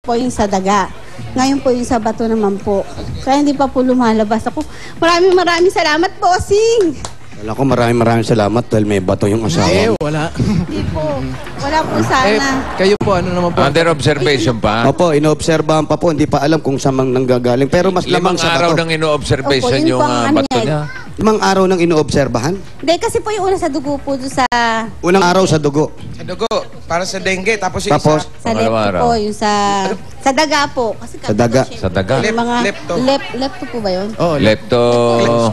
po yung sa daga. Ngayon po yung sa bato naman po. Kaya hindi pa po lumalabas ako. Maraming salamat, bossing! Wala ko, maraming salamat dahil may bato yung asawa. Wala. Hindi po. Wala po sana. Kayo po, ano naman po? Under observation pa? Opo, inoobserbahan pa po. Hindi pa alam kung saan mang nanggagaling. Pero mas lamang sa bato. 5 araw nang ino-observation Opo, yun yung po ang bato ano niya. 5 araw nang inoobserbahan? Hindi, kasi po yung una sa dugo po doon sa... Unang araw sa dugo. Sa dugo, para sa dengue. Tapos yung Tapos, Sa left po, yung sa daga po. Kasi Sa daga. po, Sa daga? yung mga Lepto. Lepto po ba yun? Oh, Lepto...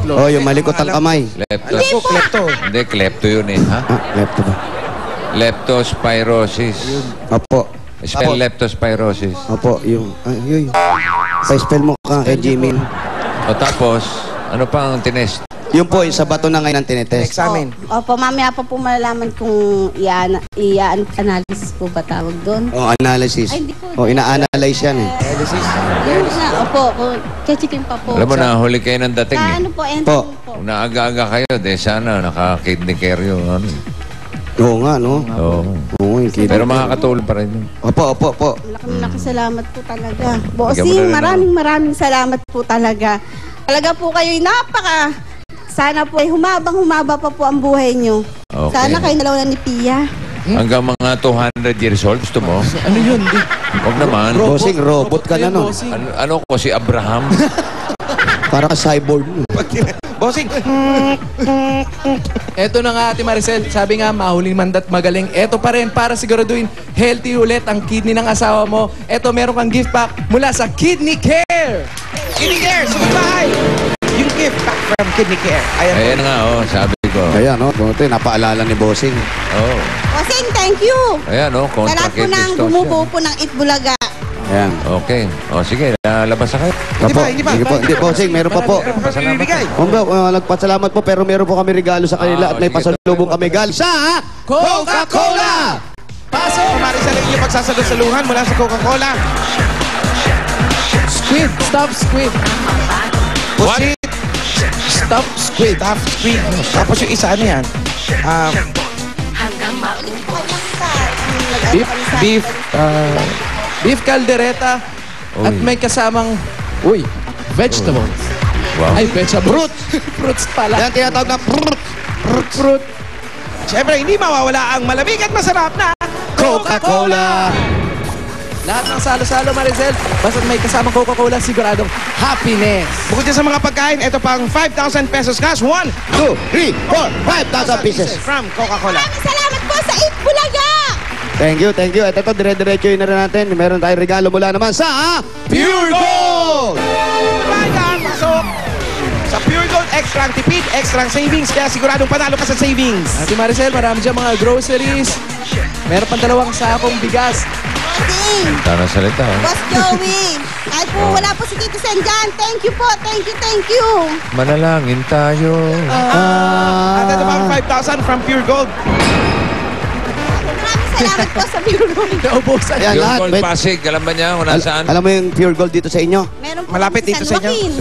oh, yung malikot ang kamay. Lepto... Alam ko, klepto. Hindi, klepto yun eh, ha? Ah, lepto ba? Leptospirosis. Opo. Spell leptospirosis. Opo, yung... Ay, pa-spell mo ka kay Jimmy. O tapos, ano pang tinest? Yung po, sa bato na ngayon ang tinetest. Examine. Opo, mamaya pa po malalaman kung i-analysis po ba tawag doon. O, analysis. Ay, hindi po. O, ina-analyze yan eh. Yun na, opo, chechikin pa po. Alam mo, nahuli kayo ng dating Sa eh. ano po, entry Po. po. Kung naaga-aga kayo, de sana naka-kidney care yung ano. Oo nga, no? Oo. Oo, yung kid. Pero makakatulong pa rin yun. Opo. Laki salamat po talaga. Bigyan mo Bossing, na rin maraming salamat po talaga. Talaga po kayo'y sana po ay humaba pa po ang buhay nyo. Okay. Sana kayo nalaw na ni Pia. Hanggang mga 200 years old, gusto mo? ano yun? Huwag naman. Bossing, robot ka na, no? Ano ko, si Abraham? Para ka cyborg. Bossing, Eto na nga, Ate Maricel. Sabi nga, mahuling mandat magaling. Eto pa rin, para siguraduhin healthy ulit ang kidney ng asawa mo. Eto, meron kang gift pack mula sa Kidney Care! Kidney Care, sa bahay. Yung gift back from Kidney Care. Ayan nga, oh, sabi ko. Kaya, no? Buti, napaalala ni Bossing. Oh. Bossing, thank you. Ayan, oh, Sa contra lahat po kidney ng stones bumubuo yan. po ng Itbulaga. Ayan. Okay. O, sige, labas na kayo. Opo, Hindi pa. Hindi, Bossing, meron pa po. Bibigay. Nagpasalamat po, pero meron po kami regalo sa kanila at may sige, pasalubong kami galing sa Coca-Cola! Pasok! Maricel, ang inyong pagsasalusaluhan mula sa Coca-Cola. Squid! Stop squid! Pusit, Stop squid! stuffed squid. Tapos yung isa, ano yan? Beef caldereta at may kasamang, vegetables. Wow. Ay, vegetables. Fruits pala. Yan, tinatawag na Fruit. Siyempre, hindi mawawala ang malamig at masarap na Coca-Cola. Lahat ng salo-salo, Maricel, basta may kasamang Coca-Cola, siguradong happiness. Bukod dyan sa mga pagkain, ito pang 5,000 pesos cash. 1, 2, 3, 4, 5,000 pieces. from Coca-Cola. Maraming salamat po sa Itbulaga. Thank you. Ito, dire-diretso yun na rin natin. Meron tayong regalo mula naman sa Pure Gold! Bayan, pasok! Sa Pure Gold, extra tipid, extra savings, kaya siguradong panalo ka sa savings. Ate Maricel, marami dyan mga groceries. Meron pang 2 sakong bigas. Bossing, Tara salita, ha? Boss Joey. Kahit po wala po si Tito Sen dyan. Thank you po. Thank you. Manalangin tayo. At ito pang 5,000 from Pure Gold. Maraming salamat po sa Pure Gold. Naubusan. Ayan, Yung lahat. Gold Pasig, alam ba niya kung nasaan? Alam mo yung Pure Gold dito sa inyo? Meron po Malapit kami dito sa inyo. Joaquin.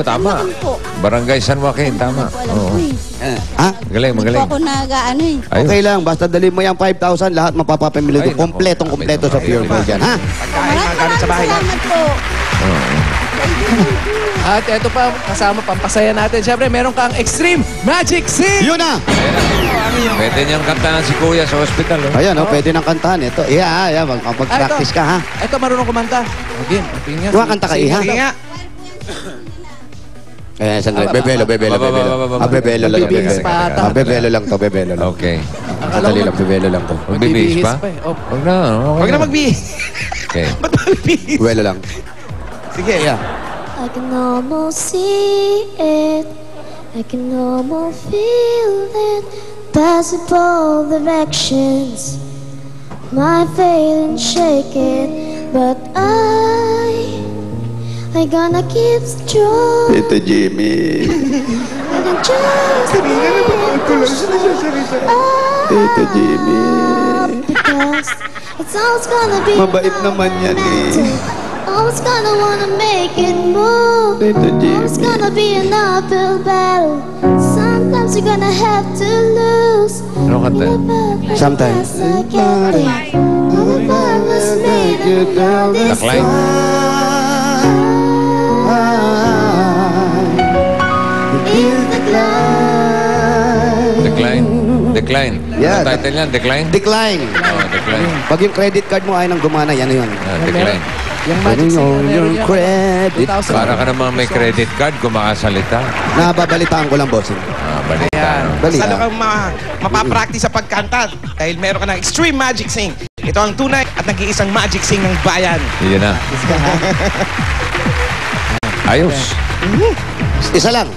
Tama. Ano po? Barangay San Joaquin, tama. Hindi ko alam Oo. po eh. Ha? Magaling, Hindi magaling. po ako nag-ano eh. Ayun. Okay lang. Basta dali mo yung 5,000, lahat mapapapamili Ay, doon. Kompletong-kompleto sa Pure Gold yan, ha? Pagkain, mga gamit sa bahay. Salamat po. At ito pa, kasama pampasaya natin. Siyempre, meron kang Extreme Magic Sim! Yun na! Pwede niyang kantahan si Kuya sa hospital, oh. Ayan, pwede nang kantahan. Ito, mag-practice ka, ha? Ito, marunong kumanta. Again, tingnan. Kumakanta ka, iha? Sige nga. Sandali. Bebelo. Bebelo lang. Magbibihis pa ata. Bebelo lang to, bebelo lang. Okay. Sandali lang, bebelo lang to. Magbibihis pa? Oh. Huwag na. Okay Huwag na magbihis. Okay. Ba't magbihis? Bebelo lang. Sige, yeah. I can almost see it, I can almost feel it, possible directions, my feelings shaking, but I gonna keep strong. Ito, Jimmy. Gonna just Ito, Jimmy. because it's always gonna be Mabait naman yan, eh. always gonna wanna make it move. Ito, Always Jimmy. gonna be an uphill battle. Sometimes you're gonna have to lose. Ano kanta? Sometimes. I get it. was made of love this Nakline. is the climb. Decline. Yeah. Ang title niyan, Decline? Decline. Oh, Decline. Pag yung credit card mo ay nang gumana, yan na yun. Decline. Yung magic Ano singer, yung meron yan. credit? 2,000. Para ka naman may credit card kung makasalita. Nababalitaan ko lang, bossing. Balita. Ayan. Balita. Salo kang mapapractice sa pagkanta dahil meron ka ng Extreme Magic Sing. Ito ang tunay at nag-iisang Magic Sing ng bayan. Yun na. Ayos. Isa lang.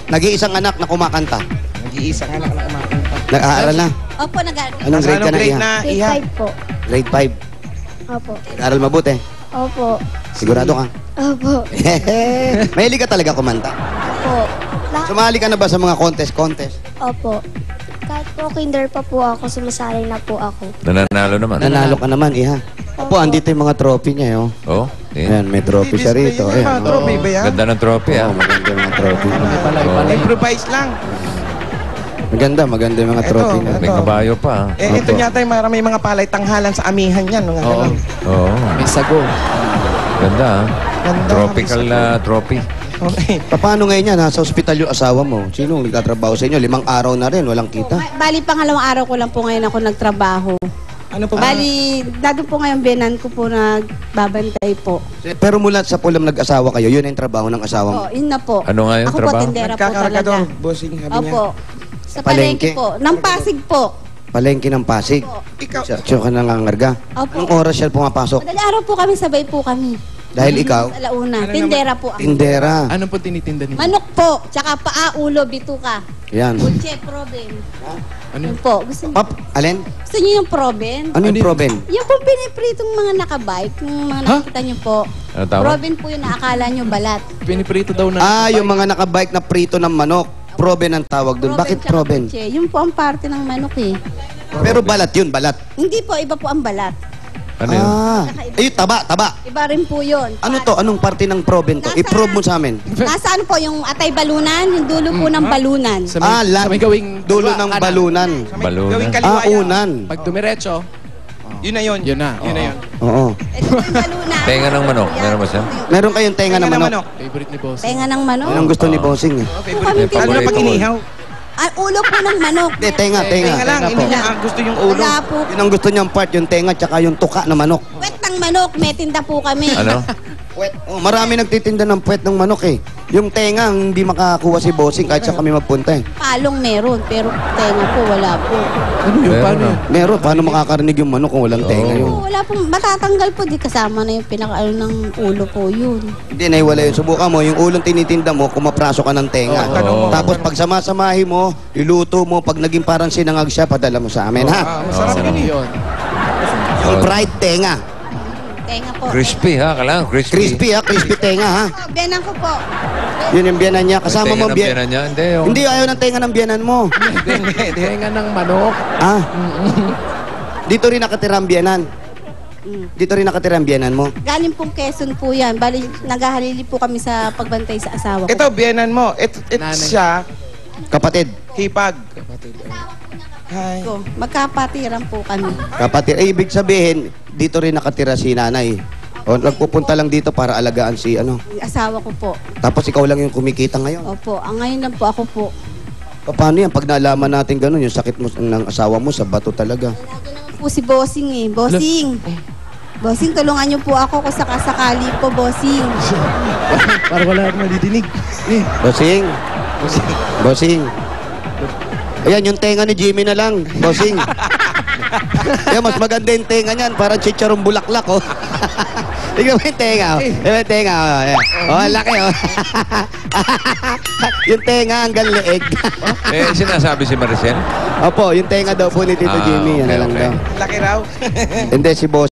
Nag-iisang anak na kumakanta. Nag-iisang anak na kumakanta. Nag-aaral na. Opo, Anong grade ka na, grade Iha? na, Grade Iha? 5 po. Grade 5. Opo. Nag-aaral mabuti. Opo. Sigurado ka? Opo. Mahilig ka talaga kumanta. Opo. Sumali ka na ba sa mga contest? Opo. Kahit po kinder pa po ako, sumasali na po ako. Nananalo naman. Nanalo ka naman, Iha. Opo, andito yung mga trophy niya, oh. Oh, Ayan, may trophy siya rito. Di-display Ayan, yung mga trophy ba yan? Ganda ng trophy, Oo, ah. maganda yung mga trophy. Improvise lang. Maganda yung mga Ito. trophy niya. May kabayo pa, ah. Ito Opo. yata yung may mga palay tanghalan sa amihan yan. Mga Oo. ganun. Oo. May sago. Ganda, ah. Ganda, Tropical may na trophy. Okay. Paano ngayon yan? Nasa ospital yung asawa mo. Sino ang nagtatrabaho sa inyo? 5 araw na rin, walang kita. Bali, pangalawang araw ko lang po ngayon ako nagtrabaho. Ano po ba? Bali, dado po ngayon biyanan ko po nagbabantay po. Pero mula sa pulam nag-asawa kayo, yun ang trabaho ng asawa mo. Oh, yun na po. Ano nga yung Ako po, trabaho? tindera po Nagkakarga talaga. daw, bossing, sabi niya. Opo. Sa Palengke? palengke po. Ng Pasig po. Palengke ng Pasig. Ikaw, Siya ka nangangarga. Opo. Anong oras siya pumapasok? Madali araw po kami, sabay po kami. Dahil ikaw, Sa alauna. Ano Tindera po ako. tindera. Ano po tinitinda niyo? Manok po. Tsaka paa, ulo, bituka. Yan. Kutse, proben. Ano? Yun po. Gusto niyo, Pop, alin? gusto niyo yung proben? Ano yung proben? Yung pong pinipritong mga nakabike, yung mga nakikita niyo po. Ano tawag? Proben po yung naakala niyo balat. Piniprito daw na. Yung mga nakabike na prito ng manok. Proben ang tawag doon. Bakit tsaka proben? kutse. Yun po ang parte ng manok eh. Pero balat yun, balat. Hindi po, iba po ang balat. Ano yun? Taba. Iba rin po yun. Ano to? Anong parte ng proben to? Nasa- I-probe mo sa amin. Nasaan po yung atay balunan? Yung dulo po ng balunan. Sa may, sa may gawing dulo ng kanan. balunan. Balunan. gawing kaliwa yan. Unan. Pag dumiretso, Yun na yun. Yun na, Yun na oo. yun. Oo. Ito po yung balunan. Tenga ng manok. Meron ba siya? Meron kayong tenga ng manok. favorite ni boss. Tenga ng manok. Yan ang gusto ni Bossing eh. Favorite. Kami Lalo na pag paborito ko. inihaw. Ah, ulo po ng manok. Hindi, tenga. Tenga lang. po. Hindi niya gusto yung ulo. Wala po. Yun ang gusto niyang part, yung tenga tsaka yung tuka na manok. Puwet ng manok. May tinda po kami. Ano? Puwet. Oh, marami nagtitinda ng puwet ng manok eh. Yung tenga, hindi makakuha si Bossing kahit sa kami magpunta eh. Palong meron, pero tenga po wala po. Ano yun? Meron Paano na. yun? Meron, paano makakarinig yung manok kung walang tenga yun? Oo, wala po. Matatanggal po. Di kasama na yung pinakaano ng ulo po yun. Hindi, naiwala yun. Subukan mo, yung ulong tinitinda mo, kumapraso ka ng tenga. Oo. Tapos pag samasamahin mo, iluto mo, pag naging parang sinangag siya, padala mo sa amin, ha? Masarap Sarap yun eh. yun. Yung fried tenga. Tenga po. Crispy, ha? Kailangan crispy. Crispy ha, crispy tenga ha. Oh, biyanan ko po. Yun yung biyanan niya. Kasama mo Tenga ng biyan. biyanan niya? Hindi, yung... Hindi, ayaw ng tenga ng biyanan mo. Tenga ng manok. Ah. Dito rin nakatira ang biyanan. Dito rin nakatira ang biyanan mo. Galing pong Quezon po yan. Bali, naghahalili po kami sa pagbantay sa asawa ko. Ito, biyanan mo. Ito Nanay. siya, Kapatid. hipag. Hi. Ko. Magkapatiran po kami. Kapatid. Eh, ibig sabihin, dito rin nakatira si nanay. O, nagpupunta lang dito para alagaan si ano. Asawa ko po. Tapos ikaw lang yung kumikita ngayon. Opo. Ang ngayon lang po ako po. Paano yan? Pag nalaman natin ganun, yung sakit mo ng asawa mo sa bato talaga. Lagi naman po si Bossing eh. Bossing. Bossing, tulungan niyo po ako kung sakasakali po, Bossing. Para wala akong madidinig. Bossing. Bossing. Ayan, yung tenga ni Jimmy na lang. Bossing. Ayan, mas maganda yung tenga niyan. Parang chicharong bulaklak, oh. Tingnan mo yung tenga, oh. Tingnan mo yung tenga, oh. Ayan. Oh, ang laki, oh. Yung tenga hanggang leeg. sinasabi si Maricel? Opo, yung tenga daw po ni Tito Ah, Jimmy. Yan okay, na lang okay. daw. Laki raw. Hindi, si Boss.